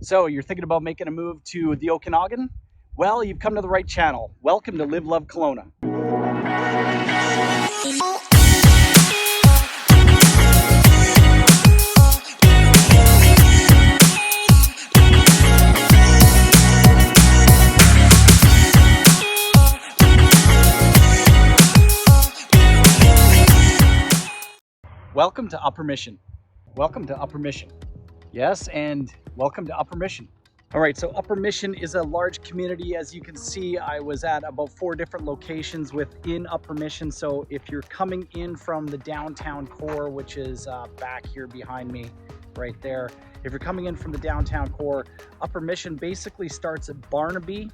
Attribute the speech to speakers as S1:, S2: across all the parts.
S1: So you're thinking about making a move to the Okanagan? Well, you've come to the right channel. Welcome to Live Love Kelowna. Welcome to Upper Mission. Welcome to Upper Mission. Yes, and welcome to Upper Mission. All right, so Upper Mission is a large community. As you can see, I was at about 4 different locations within Upper Mission. So if you're coming in from the downtown core, which is back here behind me, right there. If you're coming in from the downtown core, Upper Mission basically starts at Barnaby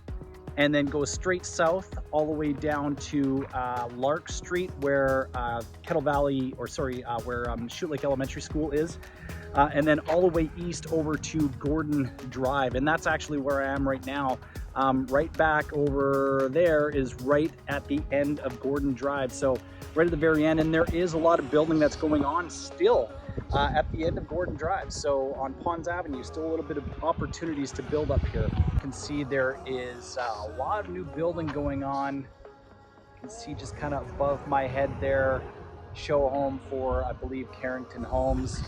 S1: and then goes straight south all the way down to Lark Street, where Kettle Valley, where Shoot Lake Elementary School is. And then all the way east over to Gordon Drive. And that's actually where I am right now. Right back over there is right at the end of Gordon Drive. So right at the very end, and there is a lot of building that's going on still at the end of Gordon Drive. So on Ponds Avenue, still a little bit of opportunities to build up here. You can see there is a lot of new building going on. You can see just kind of above my head there, show home for, I believe, Carrington Homes.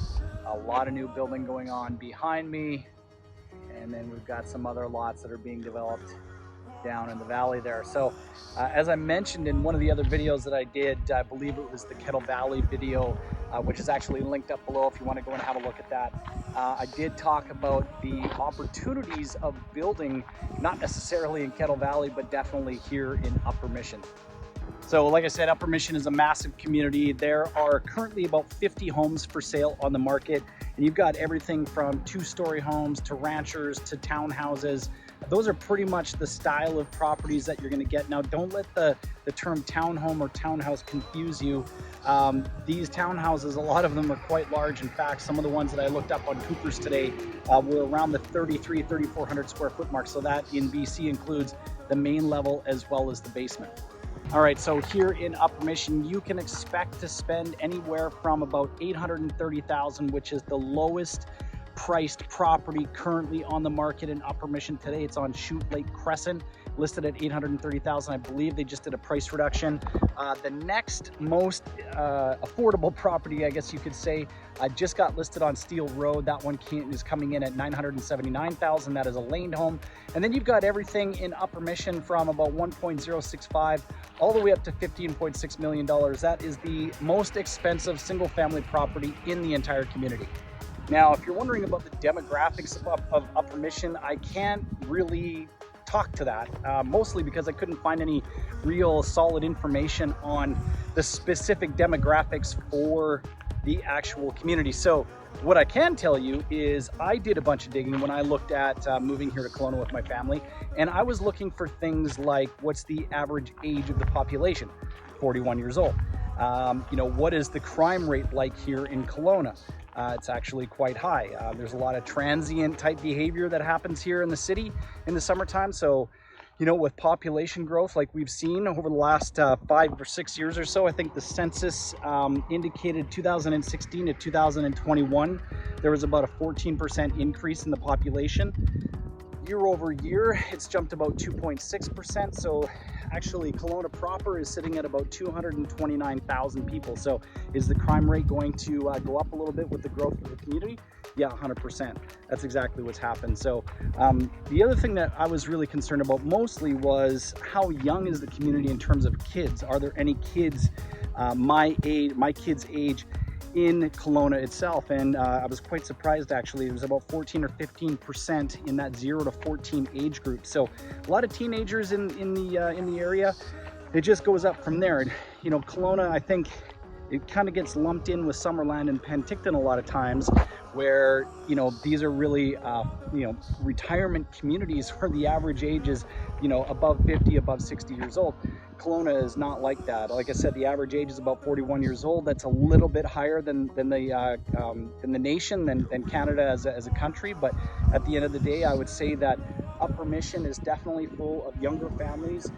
S1: A lot of new building going on behind me. And then we've got some other lots that are being developed down in the valley there. So as I mentioned in one of the other videos that I did, I believe it was the Kettle Valley video, which is actually linked up below if you want to go and have a look at that. I did talk about the opportunities of building, not necessarily in Kettle Valley, but definitely here in Upper Mission. So like I said, Upper Mission is a massive community. There are currently about 50 homes for sale on the market, and you've got everything from 2-story homes to ranchers to townhouses. Those are pretty much the style of properties that you're going to get. Now, don't let the term townhome or townhouse confuse you. These townhouses, a lot of them are quite large. In fact, some of the ones that I looked up on Coopers today were around the 3,400 square foot mark. So that in BC includes the main level as well as the basement. All right, so here in Upper Mission, you can expect to spend anywhere from about $830,000, which is the lowest priced property currently on the market in Upper Mission today. It's on Shoot Lake Crescent, listed at $830,000. I believe they just did a price reduction. The next most affordable property, I guess you could say, just got listed on Steel Road. That one is coming in at $979,000. That is a laned home. And then you've got everything in Upper Mission from about $1.065 all the way up to $15.6 million. That is the most expensive single family property in the entire community. Now, if you're wondering about the demographics of Upper Mission, I can't really talk to that, mostly because I couldn't find any real solid information on the specific demographics for the actual community. So what I can tell you is I did a bunch of digging when I looked at moving here to Kelowna with my family, and I was looking for things like, what's the average age of the population? 41 years old. What is the crime rate like here in Kelowna? It's actually quite high. There's a lot of transient type behavior that happens here in the city in the summertime. So, with population growth like we've seen over the last 5 or 6 years or so, I think the census indicated 2016 to 2021, there was about a 14% increase in the population. Year over year, it's jumped about 2.6%. So actually Kelowna proper is sitting at about 229,000 people. So is the crime rate going to go up a little bit with the growth of the community? Yeah, 100%. That's exactly what's happened. So the other thing that I was really concerned about mostly was how young is the community in terms of kids? Are there any kids my kids' age in Kelowna itself? And I was quite surprised actually. It was about 14 or 15% in that 0 to 14 age group. So a lot of teenagers in the area. It just goes up from there. And Kelowna, I think it kind of gets lumped in with Summerland and Penticton a lot of times, where these are really retirement communities where the average age is above 50, above 60 years old. Kelowna is not like that. Like I said, the average age is about 41 years old. That's a little bit higher than the nation, than Canada as a country. But at the end of the day, I would say that Upper Mission is definitely full of younger families.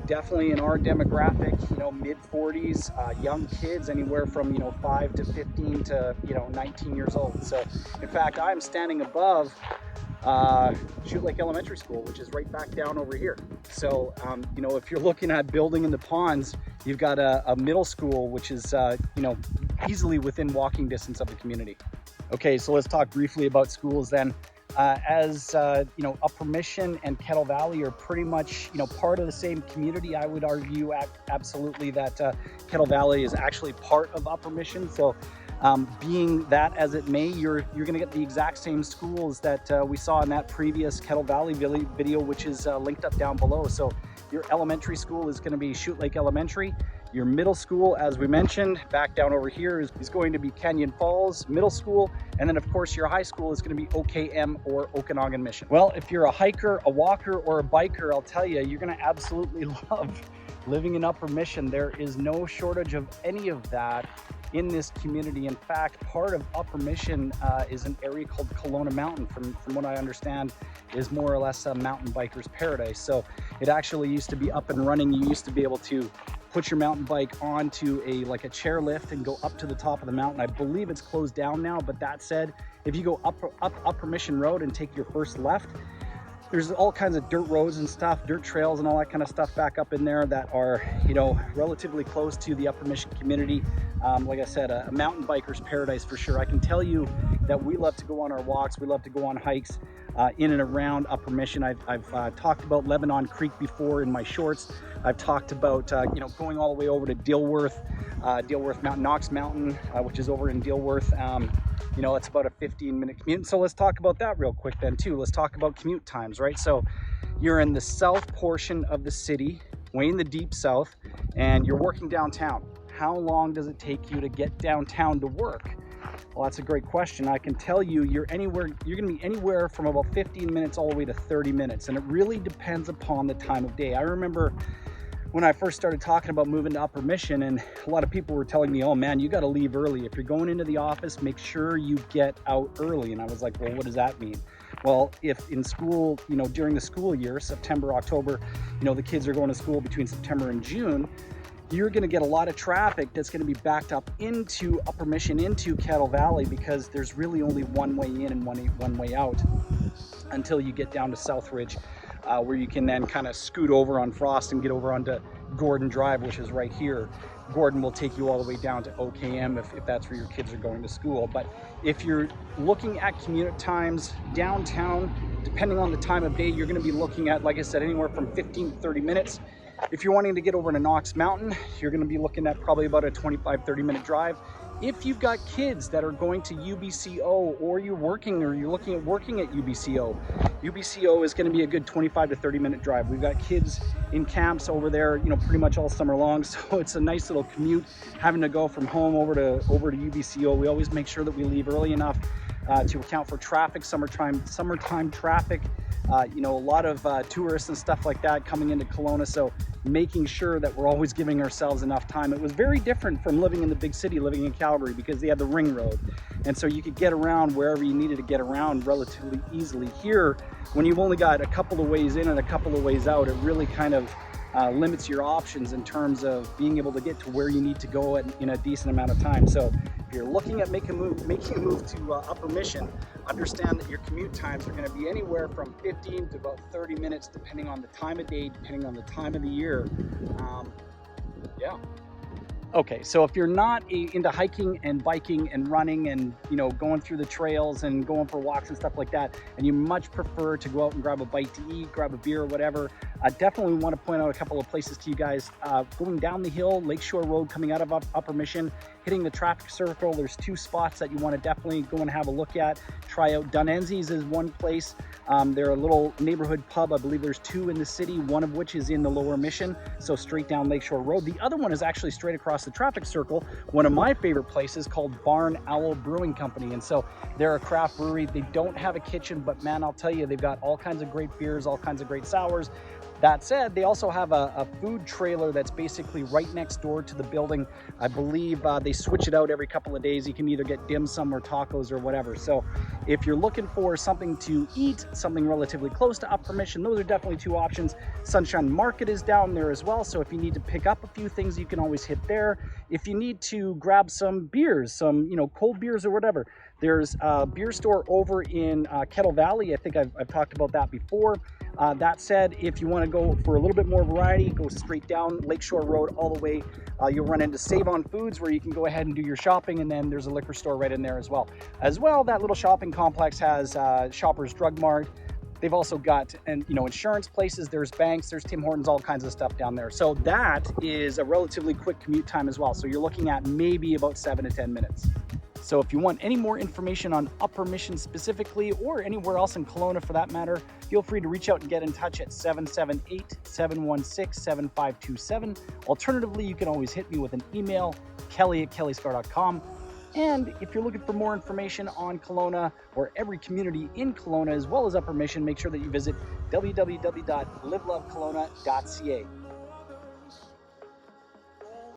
S1: Definitely in our demographic, mid 40s, young kids anywhere from 5 to 15 to 19 years old. So in fact, I'm standing above Shoot Lake Elementary School, which is right back down over here. So, you know, if you're looking at building in the ponds, you've got a middle school, which is, you know, easily within walking distance of the community. Okay, so let's talk briefly about schools then. You know, Upper Mission and Kettle Valley are pretty much, you know, part of the same community. I would argue absolutely that Kettle Valley is actually part of Upper Mission. So being that as it may, you're going to get the exact same schools that we saw in that previous Kettle Valley video, which is linked up down below. So your elementary school is going to be Shoot Lake Elementary. Your middle school, as we mentioned, back down over here is going to be Canyon Falls Middle School. And then of course your high school is going to be OKM or Okanagan Mission. Well, if you're a hiker, a walker, or a biker, I'll tell you, you're going to absolutely love living in Upper Mission. There is no shortage of any of that in this community. In fact, part of Upper Mission is an area called Kelowna Mountain, from what I understand is more or less a mountain biker's paradise. So it actually used to be up and running. You used to be able to put your mountain bike onto like a chairlift and go up to the top of the mountain. I believe it's closed down now, but that said, if you go up Upper Mission Road and take your first left, there's all kinds of dirt roads and stuff, dirt trails and all that kind of stuff back up in there that are, you know, relatively close to the Upper Mission community. Like I said, a mountain biker's paradise for sure. I can tell you that we love to go on our walks. We love to go on hikes in and around Upper Mission. I've talked about Lebanon Creek before in my shorts. I've talked about, you know, going all the way over to Dilworth Mountain, Knox Mountain, which is over in Dilworth. You know, it's about a 15-minute commute. So let's talk about that real quick then too. Let's talk about commute times, right? So you're in the south portion of the city, way in the deep south, and you're working downtown. How long does it take you to get downtown to work? Well, that's a great question. I can tell you you're going to be anywhere from about 15 minutes all the way to 30 minutes. And it really depends upon the time of day. I remember when I first started talking about moving to Upper Mission, and a lot of people were telling me, oh man, you got to leave early. If you're going into the office, make sure you get out early. And I was like, well, what does that mean? Well, if in school, you know, during the school year, September, October, you know, the kids are going to school between September and June, you're going to get a lot of traffic that's going to be backed up into Upper Mission, into Kettle Valley, because there's really only one way in and one way out until you get down to Southridge, where you can then kind of scoot over on Frost and get over onto Gordon Drive, which is right here. Gordon will take you all the way down to OKM if that's where your kids are going to school. But if you're looking at commute times downtown, depending on the time of day, you're going to be looking at, like I said, anywhere from 15 to 30 minutes. If you're wanting to get over to Knox Mountain, you're going to be looking at probably about a 25-30 minute drive. If you've got kids that are going to UBCO, or you're looking at working at UBCO is going to be a good 25 to 30 minute drive. We've got kids in camps over there, you know, pretty much all summer long. So it's a nice little commute having to go from home over to UBCO. We always make sure that we leave early enough to account for traffic, summertime traffic. You know, a lot of tourists and stuff like that coming into Kelowna. So making sure that we're always giving ourselves enough time. It was very different from living in the big city, living in Calgary, because they had the ring road. And so you could get around wherever you needed to get around relatively easily. Here, when you've only got a couple of ways in and a couple of ways out, it really kind of limits your options in terms of being able to get to where you need to go in a decent amount of time. So if you're looking at making a move to Upper Mission, understand that your commute times are going to be anywhere from 15 to about 30 minutes, depending on the time of day, depending on the time of the year. Yeah. Okay, so if you're not into hiking and biking and running and, you know, going through the trails and going for walks and stuff like that, and you much prefer to go out and grab a bite to eat, grab a beer or whatever, I definitely want to point out a couple of places to you guys. Going down the hill, Lakeshore Road, coming out of Upper Mission, hitting the traffic circle, there's two spots that you want to definitely go and have a look at. Try out Dunenzi's is one place. They're a little neighborhood pub. I believe there's two in the city, one of which is in the Lower Mission, so straight down Lakeshore Road. The other one is actually straight across the traffic circle, one of my favorite places, called Barn Owl Brewing Company. And so they're a craft brewery. They don't have a kitchen, but man, I'll tell you, they've got all kinds of great beers, all kinds of great sours. That said, they also have a food trailer that's basically right next door to the building. I believe they switch it out every couple of days. You can either get dim sum or tacos or whatever. So if you're looking for something to eat, something relatively close to Upper Mission, those are definitely two options. Sunshine Market is down there as well. So if you need to pick up a few things, you can always hit there. If you need to grab some beers, some, you know, cold beers or whatever, There's a beer store over in Kettle Valley. I think I've talked about that before. That said, if you want to go for a little bit more variety, go straight down Lakeshore Road all the way. You'll run into Save On Foods, where you can go ahead and do your shopping, and then there's a liquor store right in there as well. That little shopping complex has Shoppers Drug Mart. They've also got, insurance places. There's banks, there's Tim Hortons, all kinds of stuff down there. So that is a relatively quick commute time as well. So you're looking at maybe about 7 to 10 minutes. So if you want any more information on Upper Mission specifically, or anywhere else in Kelowna for that matter, feel free to reach out and get in touch at 778-716-7527. Alternatively, you can always hit me with an email, kelly@kellyscar.com. And if you're looking for more information on Kelowna or every community in Kelowna as well as Upper Mission, make sure that you visit www.livelovekelowna.ca.